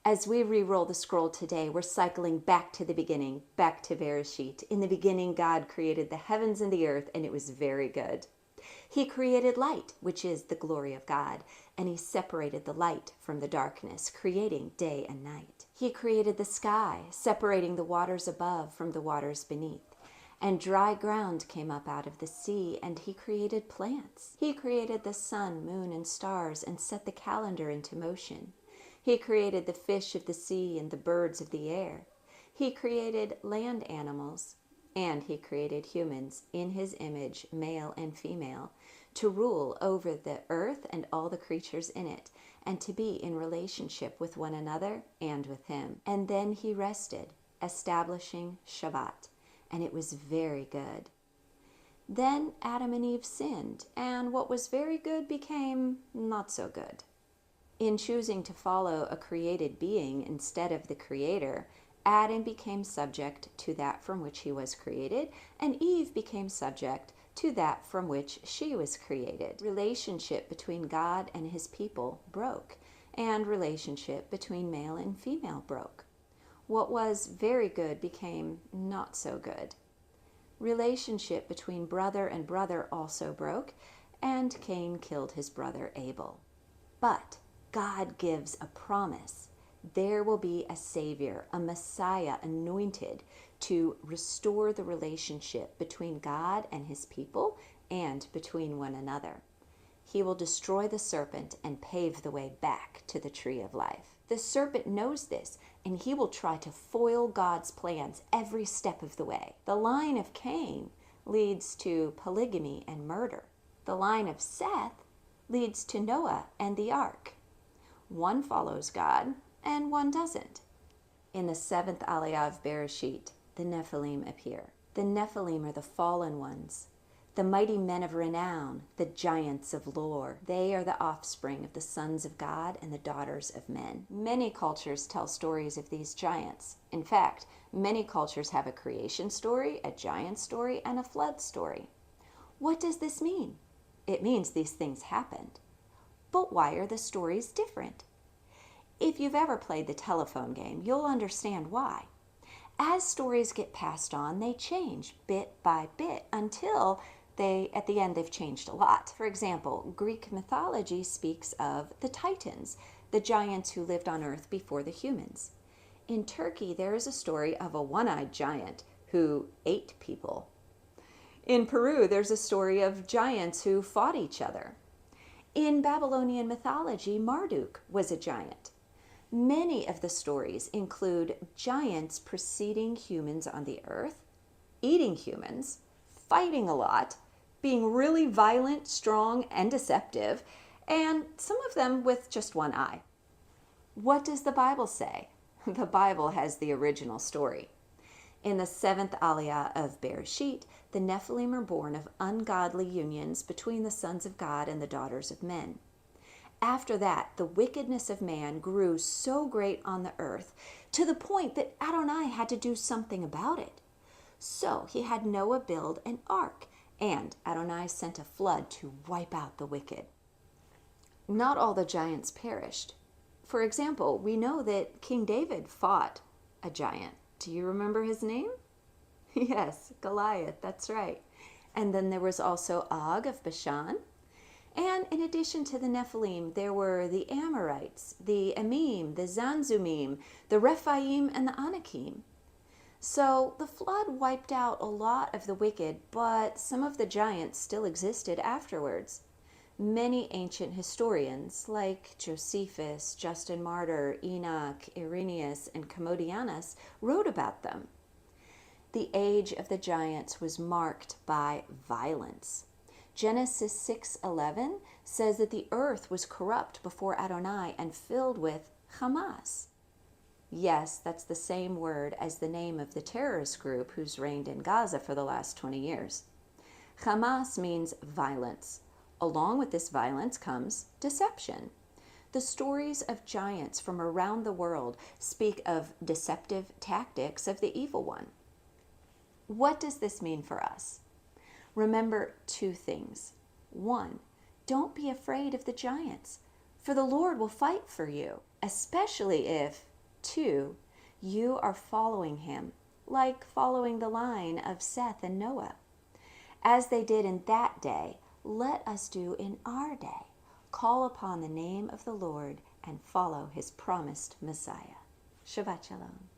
As we re-roll the scroll today, we're cycling back to the beginning, back to Bereshit. In the beginning, God created the heavens and the earth, and it was very good. He created light, which is the glory of God, and he separated the light from the darkness, creating day and night. He created the sky, separating the waters above from the waters beneath. And dry ground came up out of the sea, and he created plants. He created the sun, moon, and stars, and set the calendar into motion. He created the fish of the sea and the birds of the air. He created land animals, and he created humans in his image, male and female, to rule over the earth and all the creatures in it, and to be in relationship with one another and with him. And then he rested, establishing Shabbat, and it was very good. Then Adam and Eve sinned, and what was very good became not so good. In choosing to follow a created being instead of the Creator, Adam became subject to that from which he was created, and Eve became subject to that from which she was created. Relationship between God and his people broke, and relationship between male and female broke. What was very good became not so good. Relationship between brother and brother also broke, and Cain killed his brother Abel. But God gives a promise. There will be a Savior, a Messiah anointed to restore the relationship between God and his people and between one another. He will destroy the serpent and pave the way back to the tree of life. The serpent knows this, and he will try to foil God's plans every step of the way. The line of Cain leads to polygamy and murder. The line of Seth leads to Noah and the ark. One follows God, and one doesn't. In the 7th aliyah of Bereshit, the Nephilim appear. The Nephilim are the fallen ones, the mighty men of renown, the giants of lore. They are the offspring of the sons of God and the daughters of men. Many cultures tell stories of these giants. In fact, many cultures have a creation story, a giant story, and a flood story. What does this mean? It means these things happened. But why are the stories different? If you've ever played the telephone game, you'll understand why. As stories get passed on, they change bit by bit until at the end, they've changed a lot. For example, Greek mythology speaks of the Titans, the giants who lived on Earth before the humans. In Turkey, there is a story of a one-eyed giant who ate people. In Peru, there's a story of giants who fought each other. In Babylonian mythology, Marduk was a giant. Many of the stories include giants preceding humans on the earth, eating humans, fighting a lot, being really violent, strong, and deceptive, and some of them with just one eye. What does the Bible say? The Bible has the original story. In the 7th aliyah of Bereshit, the Nephilim are born of ungodly unions between the sons of God and the daughters of men. After that, the wickedness of man grew so great on the earth to the point that Adonai had to do something about it. So he had Noah build an ark, and Adonai sent a flood to wipe out the wicked. Not all the giants perished. For example, we know that King David fought a giant. Do you remember his name? Yes, Goliath, that's right. And then there was also Og of Bashan. And in addition to the Nephilim, there were the Amorites, the Emim, the Zanzumim, the Rephaim, and the Anakim. So the flood wiped out a lot of the wicked, but some of the giants still existed afterwards. Many ancient historians, like Josephus, Justin Martyr, Enoch, Irenaeus, and Commodianus, wrote about them. The age of the giants was marked by violence. Genesis 6:11 says that the earth was corrupt before Adonai and filled with Hamas. Yes, that's the same word as the name of the terrorist group who's reigned in Gaza for the last 20 years. Hamas means violence. Along with this violence comes deception. The stories of giants from around the world speak of deceptive tactics of the evil one. What does this mean for us? Remember two things. One, don't be afraid of the giants, for the Lord will fight for you, especially if 2, you are following him, like following the line of Seth and Noah. As they did in that day, let us do in our day. Call upon the name of the Lord and follow his promised Messiah. Shabbat Shalom.